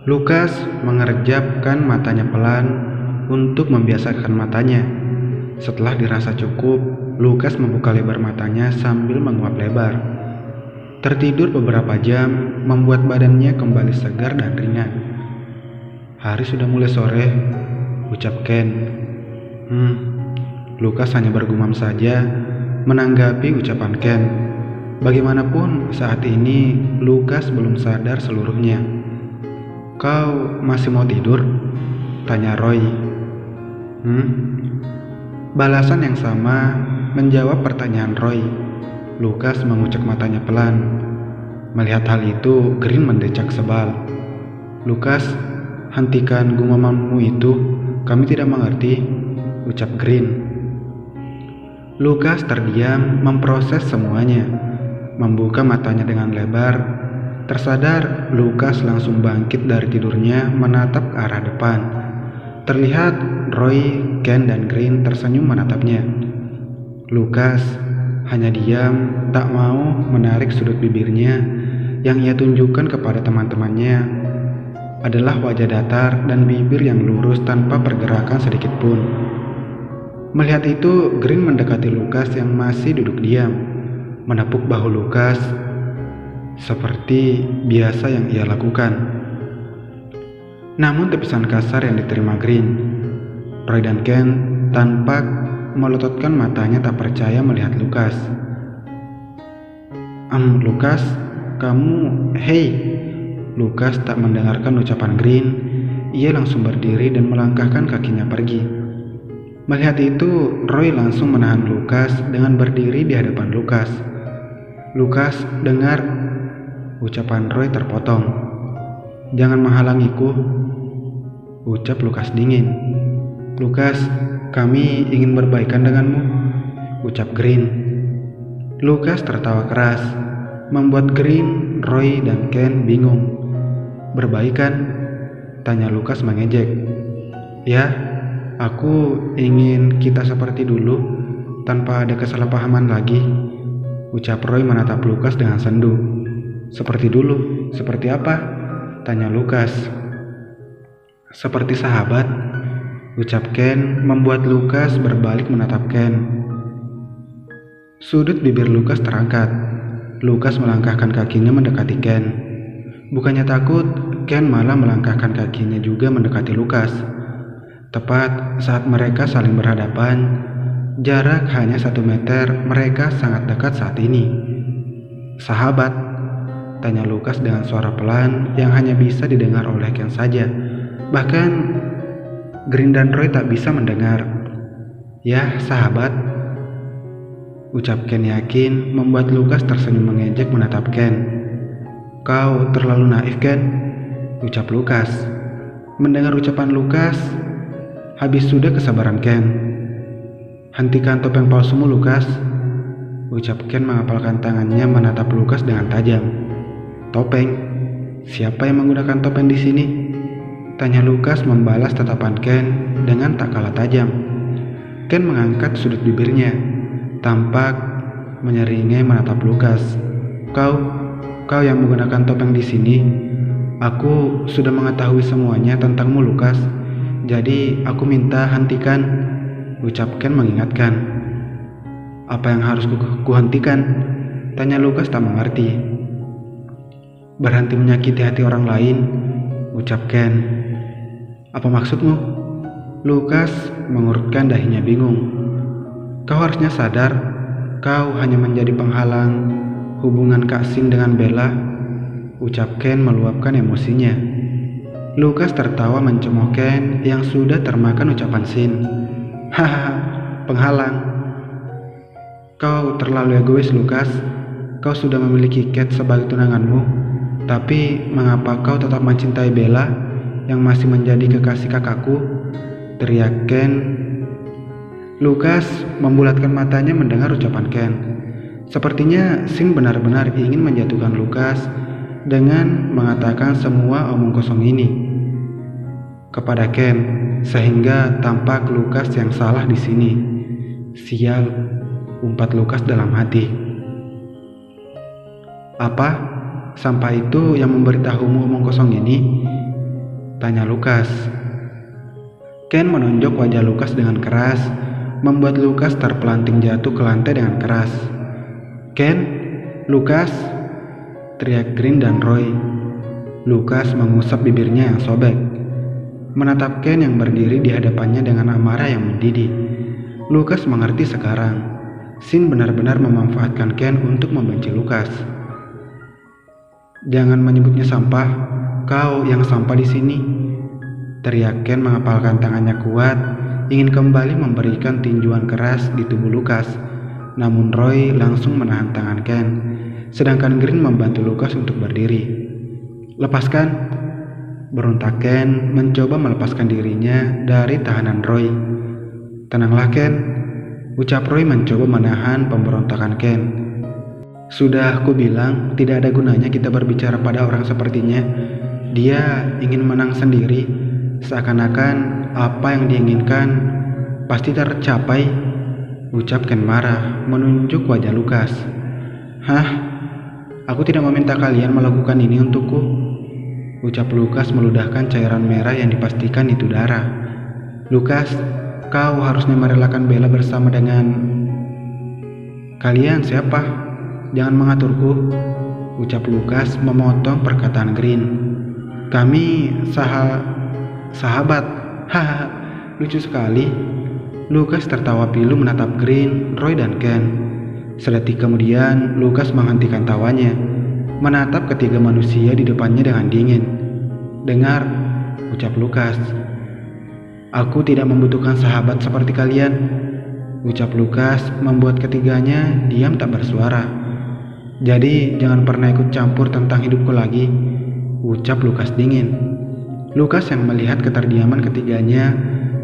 Lukas mengerjapkan matanya pelan untuk membiasakan matanya. Setelah dirasa cukup, Lukas membuka lebar matanya sambil menguap lebar. Tertidur beberapa jam membuat badannya kembali segar dan ringan. Hari sudah mulai sore, ucap Ken. Lukas hanya bergumam saja menanggapi ucapan Ken. Bagaimanapun saat ini Lukas belum sadar seluruhnya. Kau masih mau tidur? Tanya Roy. Balasan yang sama menjawab pertanyaan Roy. Lukas mengucek matanya pelan. Melihat hal itu, Green mendecak sebal. Lukas, hentikan gumamanmu itu. Kami tidak mengerti, ucap Green. Lukas terdiam memproses semuanya. Membuka matanya dengan lebar. Tersadar, Lukas langsung bangkit dari tidurnya menatap ke arah depan. Terlihat Roy, Ken, dan Green tersenyum menatapnya. Lukas hanya diam, tak mau menarik sudut bibirnya. Yang ia tunjukkan kepada teman-temannya adalah wajah datar dan bibir yang lurus tanpa pergerakan sedikit pun. Melihat itu, Green mendekati Lukas yang masih duduk diam, menepuk bahu Lukas seperti biasa yang ia lakukan. Namun tepisan kasar yang diterima Green. Roy dan Ken tampak melototkan matanya tak percaya melihat Lukas. Lukas, kamu, hei. Lukas tak mendengarkan ucapan Green. Ia langsung berdiri dan melangkahkan kakinya pergi. Melihat itu, Roy langsung menahan Lukas dengan berdiri di hadapan Lukas. Lukas, dengar. Ucapan Roy terpotong. Jangan menghalangiku, ucap Lukas dingin. Lukas, kami ingin berbaikan denganmu, ucap Green. Lukas tertawa keras, membuat Green, Roy, dan Ken bingung. Berbaikan? Tanya Lukas mengejek. Ya, aku ingin kita seperti dulu, tanpa ada kesalahpahaman lagi, ucap Roy menatap Lukas dengan sendu. Seperti dulu, seperti apa? Tanya Lukas. Seperti sahabat, ucap Ken, membuat Lukas berbalik menatap Ken. Sudut bibir Lukas terangkat. Lukas melangkahkan kakinya mendekati Ken. Bukannya takut, Ken malah melangkahkan kakinya juga mendekati Lukas. Tepat saat mereka saling berhadapan, jarak hanya 1 meter, mereka sangat dekat saat ini. Sahabat, tanya Lukas dengan suara pelan yang hanya bisa didengar oleh Ken saja. Bahkan Green dan Roy tak bisa mendengar. Ya, sahabat, ucap Ken yakin, membuat Lukas tersenyum mengejek menatap Ken. Kau terlalu naif, Ken, ucap Lukas. Mendengar ucapan Lukas, habis sudah kesabaran Ken. Hentikan topeng palsumu, Lukas, ucap Ken mengepalkan tangannya menatap Lukas dengan tajam. Topeng? Siapa yang menggunakan topeng di sini? Tanya Lukas membalas tatapan Ken dengan tak kalah tajam. Ken mengangkat sudut bibirnya, tampak menyeringai menatap Lukas. Kau yang menggunakan topeng di sini. Aku sudah mengetahui semuanya tentangmu, Lukas. Jadi aku minta hentikan, ucap Ken mengingatkan. Apa yang harus kuhentikan? Tanya Lukas tak mengerti. Berhenti menyakiti hati orang lain, ucap Ken. Apa maksudmu? Lukas mengurutkan dahinya bingung. Kau harusnya sadar, kau hanya menjadi penghalang hubungan Kak Sin dengan Bella, ucap Ken meluapkan emosinya. Lukas tertawa mencemooh Ken yang sudah termakan ucapan Sin. Hahaha, penghalang. Kau terlalu egois, Lukas. Kau sudah memiliki Kate sebagai tunanganmu, tapi mengapa kau tetap mencintai Bella yang masih menjadi kekasih kakakku? Teriak Ken. Lukas membulatkan matanya mendengar ucapan Ken. Sepertinya Sin benar-benar ingin menjatuhkan Lukas dengan mengatakan semua omong kosong ini kepada Ken, sehingga tampak Lukas yang salah di sini. Sial, umpat Lukas dalam hati. Apa? Sampah itu yang memberitahumu omong kosong ini? Tanya Lukas. Ken menunjuk wajah Lukas dengan keras, membuat Lukas terpelanting jatuh ke lantai dengan keras. "Ken, Lukas!" teriak Green dan Roy. Lukas mengusap bibirnya yang sobek, menatap Ken yang berdiri di hadapannya dengan amarah yang mendidih. Lukas mengerti sekarang. Sin benar-benar memanfaatkan Ken untuk membenci Lukas. "Jangan menyebutnya sampah, kau yang sampah di sini!" teriak Ken mengepalkan tangannya kuat, ingin kembali memberikan tinjuan keras di tubuh Lukas. Namun Roy langsung menahan tangan Ken, sedangkan Green membantu Lukas untuk berdiri. "Lepaskan!" berontak Ken, mencoba melepaskan dirinya dari tahanan Roy. "Tenanglah Ken," ucap Roy mencoba menahan pemberontakan Ken. "Sudah aku bilang tidak ada gunanya kita berbicara pada orang sepertinya. Dia ingin menang sendiri, seakan-akan apa yang diinginkan pasti tercapai," ucap Ken marah, menunjuk wajah Lukas. "Hah? Aku tidak meminta kalian melakukan ini untukku," ucap Lukas meludahkan cairan merah yang dipastikan itu darah. "Lukas, kau harusnya merelakan Bella bersama dengan..." "Kalian siapa? Jangan mengaturku," ucap Lukas memotong perkataan Green. "Kami sahabat." "Hahaha, lucu sekali." Lukas tertawa pilu menatap Green, Roy dan Ken. Sedetik kemudian, Lukas menghentikan tawanya, menatap ketiga manusia di depannya dengan dingin. "Dengar," ucap Lukas. "Aku tidak membutuhkan sahabat seperti kalian," ucap Lukas, membuat ketiganya diam tak bersuara. "Jadi jangan pernah ikut campur tentang hidupku lagi," ucap Lukas dingin. Lukas yang melihat keterdiaman ketiganya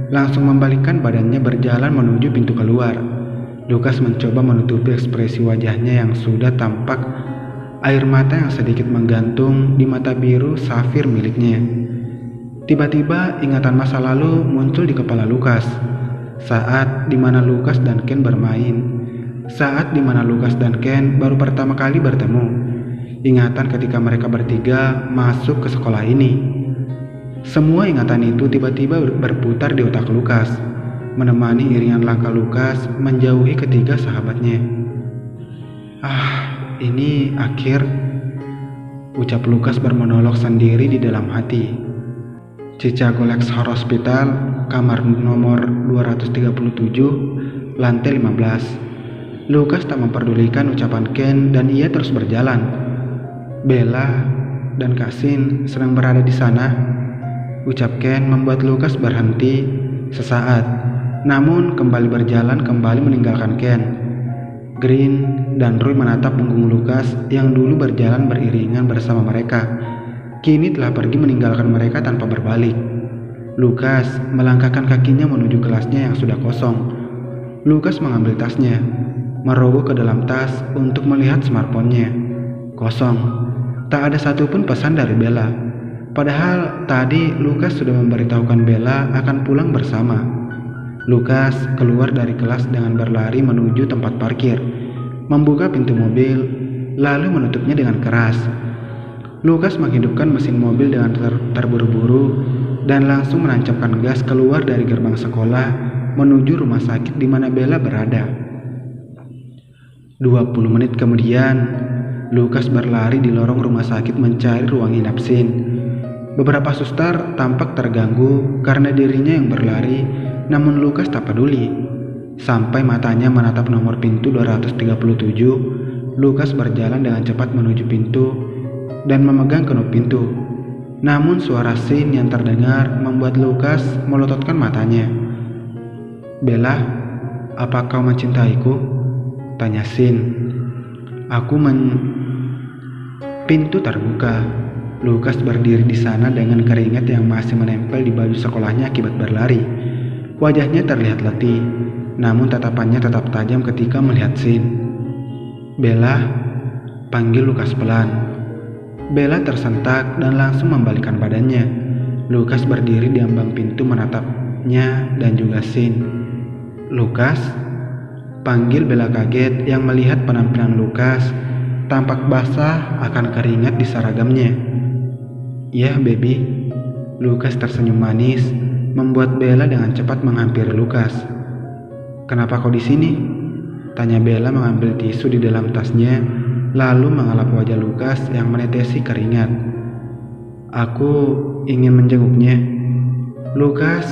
langsung membalikkan badannya berjalan menuju pintu keluar. Lukas mencoba menutupi ekspresi wajahnya yang sudah tampak air mata yang sedikit menggantung di mata biru safir miliknya. Tiba-tiba ingatan masa lalu muncul di kepala Lukas. Saat dimana Lukas dan Ken bermain. Saat dimana Lukas dan Ken baru pertama kali bertemu. Ingatan ketika mereka bertiga masuk ke sekolah ini. Semua ingatan itu tiba-tiba berputar di otak Lukas, menemani iringan langkah Lukas menjauhi ketiga sahabatnya. Ini akhir," ucap Lukas bermonolog sendiri di dalam hati. Chicago Lakes Hospital, kamar nomor 237, lantai 15. Lukas tak memperdulikan ucapan Ken dan ia terus berjalan. "Bella dan Kak Sin sedang berada di sana," ucap Ken membuat Lukas berhenti sesaat, namun kembali berjalan kembali meninggalkan Ken. Green dan Roy menatap punggung Lukas yang dulu berjalan beriringan bersama mereka, kini telah pergi meninggalkan mereka tanpa berbalik. Lukas melangkahkan kakinya menuju kelasnya yang sudah kosong. Lukas mengambil tasnya, merogoh ke dalam tas untuk melihat smartphone-nya. Kosong, tak ada satupun pesan dari Bella. Padahal tadi Lukas sudah memberitahukan Bella akan pulang bersama. Lukas keluar dari kelas dengan berlari menuju tempat parkir, membuka pintu mobil, lalu menutupnya dengan keras. Lukas menghidupkan mesin mobil dengan terburu-buru dan langsung menancapkan gas keluar dari gerbang sekolah menuju rumah sakit di mana Bella berada. 20 menit kemudian, Lukas berlari di lorong rumah sakit mencari ruang inap Sin. Beberapa suster tampak terganggu karena dirinya yang berlari, namun Lukas tak peduli. Sampai matanya menatap nomor pintu 237, Lukas berjalan dengan cepat menuju pintu dan memegang kenup pintu. Namun suara Sin yang terdengar membuat Lukas melototkan matanya. "Bella, apa kau mencintaiku?" tanya Sin. Pintu terbuka. Lukas berdiri di sana dengan keringat yang masih menempel di baju sekolahnya akibat berlari. Wajahnya terlihat letih, namun tatapannya tetap tajam ketika melihat Sin. "Bella," panggil Lukas pelan. Bella tersentak dan langsung membalikkan badannya. Lukas berdiri di ambang pintu menatapnya dan juga Sin. "Lukas," panggil Bella kaget yang melihat penampilan Lukas tampak basah akan keringat di seragamnya. "Yah, baby." Lukas tersenyum manis, membuat Bella dengan cepat menghampiri Lukas. "Kenapa kau di sini?" tanya Bella mengambil tisu di dalam tasnya, lalu mengelap wajah Lukas yang menetesi keringat. "Aku ingin menjenguknya." Lukas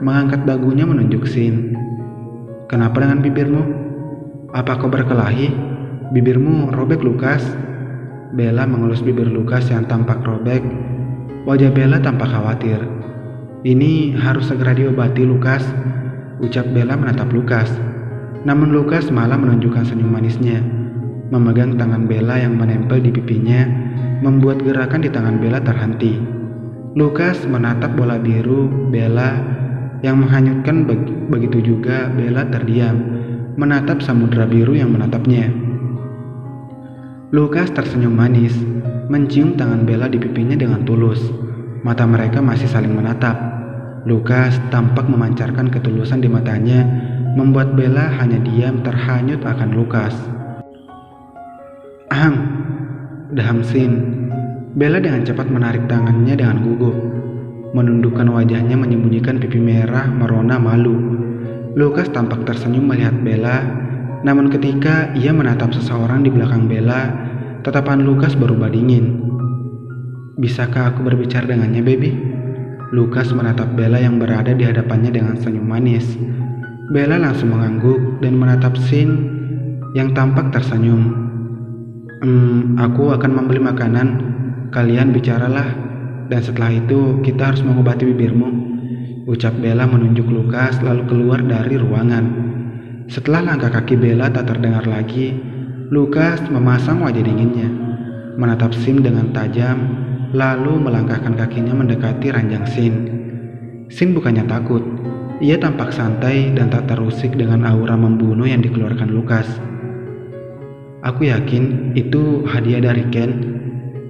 mengangkat dagunya menunjuk Sin. "Kenapa dengan bibirmu? Apa kau berkelahi? Bibirmu robek, Lukas." Bella mengelus bibir Lukas yang tampak robek. Wajah Bella tampak khawatir. "Ini harus segera diobati, Lukas," ucap Bella menatap Lukas. Namun Lukas malah menunjukkan senyum manisnya. Memegang tangan Bella yang menempel di pipinya, membuat gerakan di tangan Bella terhenti. Lukas menatap bola biru Bella yang menghanyutkan, begitu juga Bella terdiam, menatap samudera biru yang menatapnya. Lukas tersenyum manis, mencium tangan Bella di pipinya dengan tulus. Mata mereka masih saling menatap. Lukas tampak memancarkan ketulusan di matanya, membuat Bella hanya diam terhanyut akan Lukas. "Ahem," daham Sin. Bella dengan cepat menarik tangannya dengan gugup, menundukkan wajahnya menyembunyikan pipi merah merona malu. Lukas tampak tersenyum melihat Bella, namun ketika ia menatap seseorang di belakang Bella, tatapan Lukas berubah dingin. "Bisakah aku berbicara dengannya, baby?" Lukas menatap Bella yang berada di hadapannya dengan senyum manis. Bella langsung mengangguk dan menatap Sin yang tampak tersenyum. Aku akan membeli makanan. Kalian bicaralah, dan setelah itu kita harus mengobati bibirmu," ucap Bella menunjuk Lukas lalu keluar dari ruangan. Setelah langkah kaki Bella tak terdengar lagi, Lukas memasang wajah dinginnya, menatap Sin dengan tajam, lalu melangkahkan kakinya mendekati ranjang Sin. Sin bukannya takut, ia tampak santai dan tak terusik dengan aura membunuh yang dikeluarkan Lukas. "Aku yakin itu hadiah dari Ken,"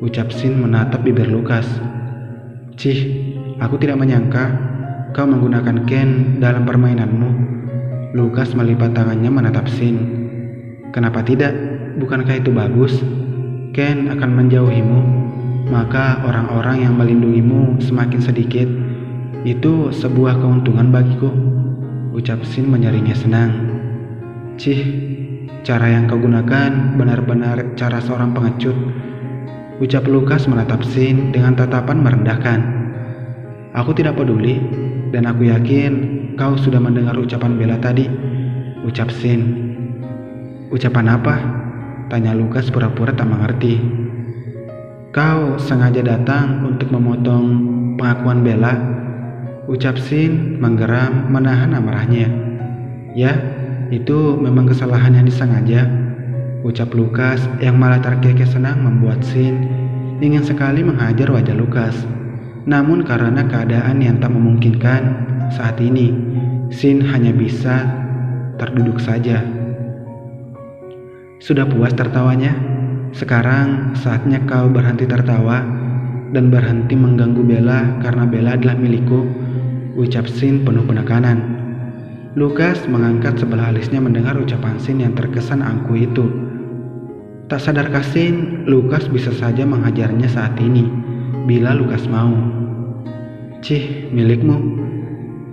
ucap Sin menatap bibir Lukas. "Cih, aku tidak menyangka kau menggunakan Ken dalam permainanmu." Lukas melipat tangannya menatap Sin. "Kenapa tidak? Bukankah itu bagus? Ken akan menjauhimu, maka orang-orang yang melindungimu semakin sedikit. Itu sebuah keuntungan bagiku," ucap Sin menyeringnya senang. "Cih, cara yang kau gunakan benar-benar cara seorang pengecut," ucap Lukas menatap Sin dengan tatapan merendahkan. "Aku tidak peduli, dan aku yakin kau sudah mendengar ucapan Bella tadi," ucap Sin. "Ucapan apa?" tanya Lukas pura-pura tak mengerti. "Kau sengaja datang untuk memotong pengakuan Bella," ucap Sin menggeram menahan amarahnya. "Ya, itu memang kesalahan yang disengaja," ucap Lukas yang malah terkekeh senang membuat Sin ingin sekali menghajar wajah Lukas. Namun karena keadaan yang tak memungkinkan saat ini, Sin hanya bisa terduduk saja. "Sudah puas tertawanya? Sekarang saatnya kau berhenti tertawa dan berhenti mengganggu Bella karena Bella adalah milikku," ucap Sin penuh penekanan. Lukas mengangkat sebelah alisnya mendengar ucapan Sin yang terkesan angkuh itu. Tak sadarkah Sin, Lukas bisa saja menghajarnya saat ini bila Lukas mau. "Cih, milikmu.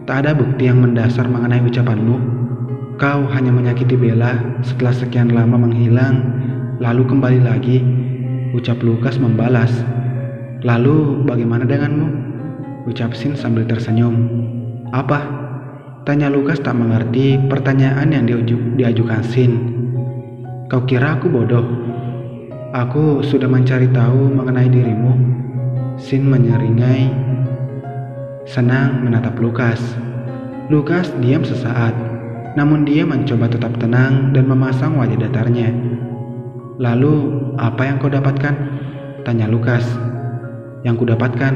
Tak ada bukti yang mendasar mengenai ucapanmu. Kau hanya menyakiti Bella setelah sekian lama menghilang, lalu kembali lagi," ucap Lukas membalas. "Lalu bagaimana denganmu?" ucap Sin sambil tersenyum. "Apa?" tanya Lukas tak mengerti pertanyaan yang diajukan Sin. "Kau kira aku bodoh? Aku sudah mencari tahu mengenai dirimu." Sin menyeringai, senang menatap Lukas. Lukas diam sesaat, namun dia mencoba tetap tenang dan memasang wajah datarnya. "Lalu, apa yang kau dapatkan?" tanya Lukas. "Yang kudapatkan?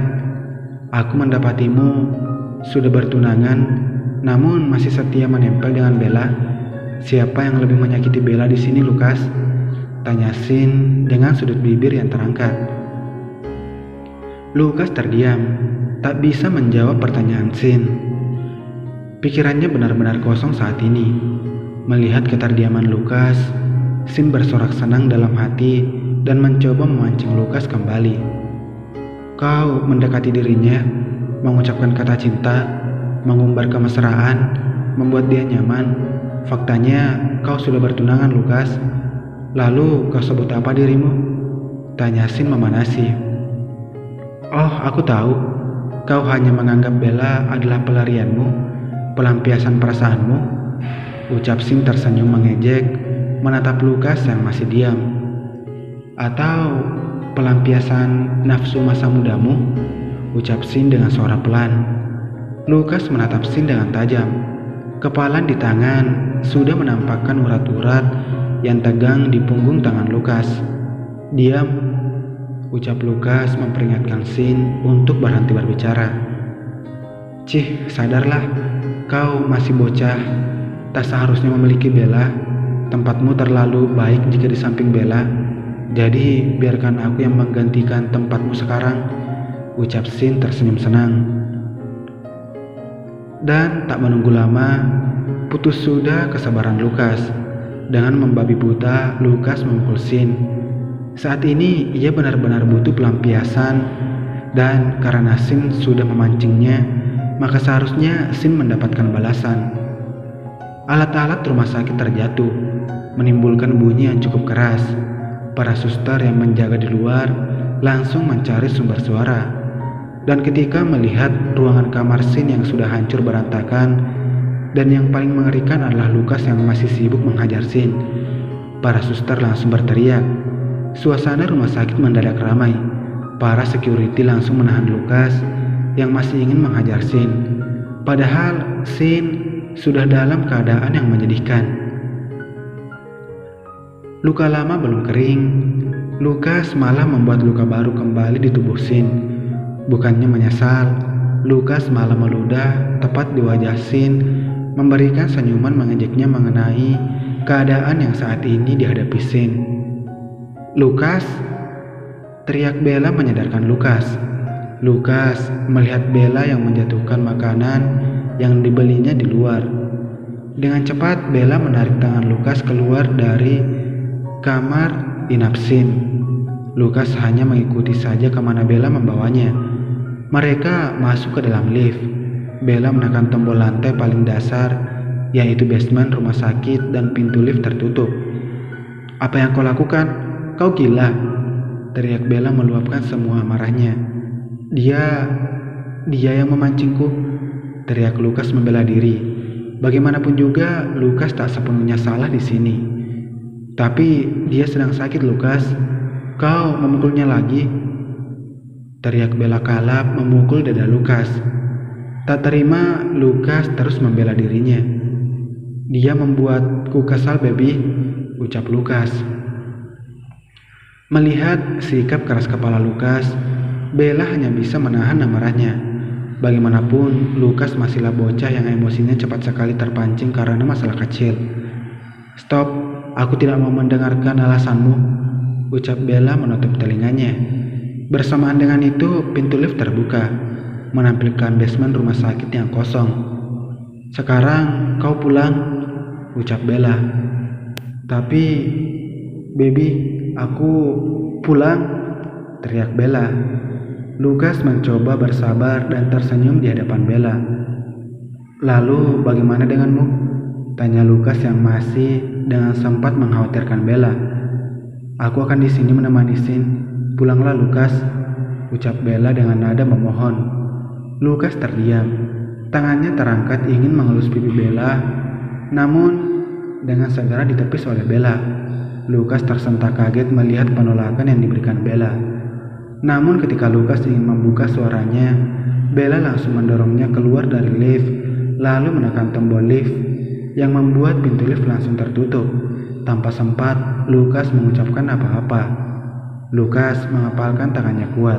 Aku mendapatimu sudah bertunangan, namun masih setia menempel dengan Bella. Siapa yang lebih menyakiti Bella di sini, Lukas?" tanya Sin dengan sudut bibir yang terangkat. Lukas terdiam, tak bisa menjawab pertanyaan Sin. Pikirannya benar-benar kosong saat ini. Melihat keterdiaman Lukas, Sin bersorak senang dalam hati dan mencoba memancing Lukas kembali. Kau mendekati dirinya, mengucapkan kata cinta, mengumbar kemesraan, membuat dia nyaman. Faktanya kau sudah bertunangan, Lukas. Lalu kau sebut apa dirimu? Tanya Sin memanasi. Oh, aku tahu. Kau hanya menganggap Bella adalah pelarianmu, pelampiasan perasaanmu. Ucap Sin tersenyum mengejek, menatap Lukas yang masih diam. Atau pelampiasan nafsu masa mudamu? Ucap Sin dengan suara pelan. Lukas menatap Sin dengan tajam. Kepalan di tangan sudah menampakkan urat-urat yang tegang di punggung tangan Lukas. Diam, ucap Lukas memperingatkan Sin untuk berhenti berbicara. Cih, sadarlah, kau masih bocah. Tak seharusnya memiliki Bella. Tempatmu terlalu baik jika di samping Bella. Jadi biarkan aku yang menggantikan tempatmu sekarang, ucap Sin tersenyum senang. Dan tak menunggu lama, putus sudah kesabaran Lukas. Dengan membabi buta, Lukas memukul Sin. Saat ini ia benar-benar butuh pelampiasan, dan karena Sin sudah memancingnya, maka seharusnya Sin mendapatkan balasan. Alat-alat rumah sakit terjatuh, menimbulkan bunyi yang cukup keras. Para suster yang menjaga di luar langsung mencari sumber suara. Dan ketika melihat ruangan kamar Sin yang sudah hancur berantakan, dan yang paling mengerikan adalah Lukas yang masih sibuk menghajar Sin, para suster langsung berteriak. Suasana rumah sakit mendadak ramai. Para security langsung menahan Lukas yang masih ingin menghajar Sin. Padahal Sin sudah dalam keadaan yang menyedihkan. Luka lama belum kering. Lukas malah membuat luka baru kembali di tubuh Sin. Bukannya menyesal, Lukas malah meludah tepat di wajah Sin, memberikan senyuman mengejeknya mengenai keadaan yang saat ini dihadapi Sin. Lukas, teriak Bella menyadarkan Lukas. Lukas melihat Bella yang menjatuhkan makanan yang dibelinya di luar. Dengan cepat Bella menarik tangan Lukas keluar dari kamar inap Sin. Lukas hanya mengikuti saja kemana Bella membawanya. Mereka masuk ke dalam lift. Bella menekan tombol lantai paling dasar, yaitu basement rumah sakit, dan pintu lift tertutup. Apa yang kau lakukan? Kau gila, teriak Bella meluapkan semua amarahnya. Dia yang memancingku, teriak Lukas membela diri. Bagaimanapun juga Lukas tak sepenuhnya salah di sini. Tapi dia sedang sakit, Lukas. Kau memukulnya lagi, teriak Bella kalap memukul dada Lukas. Tak terima, Lukas terus membela dirinya. Dia membuatku kesal, baby, ucap Lukas. Melihat sikap keras kepala Lukas, Bella hanya bisa menahan amarahnya. Bagaimanapun, Lukas masihlah bocah yang emosinya cepat sekali terpancing karena masalah kecil. Stop, aku tidak mau mendengarkan alasanmu, ucap Bella menutup telinganya. Bersamaan dengan itu, pintu lift terbuka, menampilkan basement rumah sakit yang kosong. Sekarang kau pulang, ucap Bella. Tapi, baby, aku pulang, teriak Bella. Lukas mencoba bersabar dan tersenyum di hadapan Bella. Lalu bagaimana denganmu? Tanya Lukas yang masih dengan sempat mengkhawatirkan Bella. Aku akan di sini menemani Sin. Pulanglah, Lukas, ucap Bella dengan nada memohon. Lukas terdiam. Tangannya terangkat ingin mengelus pipi Bella, namun dengan segera ditepis oleh Bella. Lukas tersentak kaget melihat penolakan yang diberikan Bella. Namun ketika Lukas ingin membuka suaranya, Bella langsung mendorongnya keluar dari lift, lalu menekan tombol lift yang membuat pintu lift langsung tertutup. Tanpa sempat Lukas mengucapkan apa-apa, Lukas mengepalkan tangannya kuat,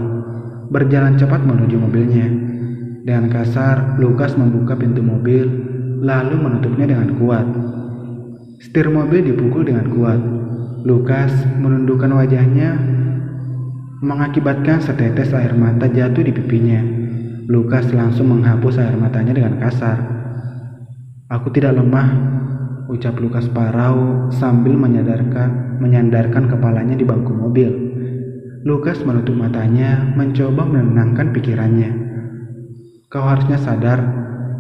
berjalan cepat menuju mobilnya. Dengan kasar, Lukas membuka pintu mobil, lalu menutupnya dengan kuat. Setir mobil dipukul dengan kuat. Lukas menundukkan wajahnya, mengakibatkan setetes air mata jatuh di pipinya. Lukas langsung menghapus air matanya dengan kasar. Aku tidak lemah, ucap Lukas parau sambil menyandarkan kepalanya di bangku mobil. Lukas menutup matanya, mencoba menenangkan pikirannya. Kau harusnya sadar,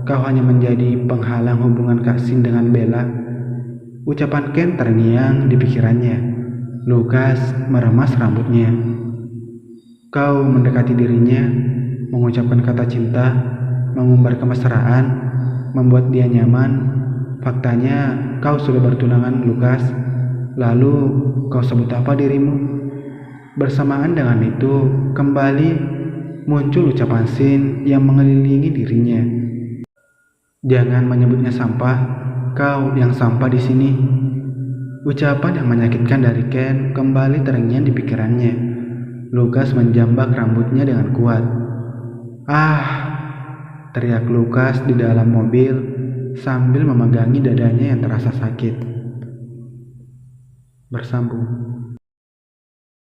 kau hanya menjadi penghalang hubungan Kak Sin dengan Bella. Ucapan Ken terngiang di pikirannya. Lukas meremas rambutnya. Kau mendekati dirinya, mengucapkan kata cinta, mengumbar kemesraan, membuat dia nyaman. Faktanya, kau sudah bertunangan, Lukas. Lalu, kau sebut apa dirimu? Bersamaan dengan itu, kembali muncul ucapan Sin yang mengelilingi dirinya. Jangan menyebutnya sampah, kau yang sampah di sini. Ucapan yang menyakitkan dari Ken kembali terngiang di pikirannya. Lukas menjambak rambutnya dengan kuat. Ah, teriak Lukas di dalam mobil sambil memegangi dadanya yang terasa sakit. Bersambung.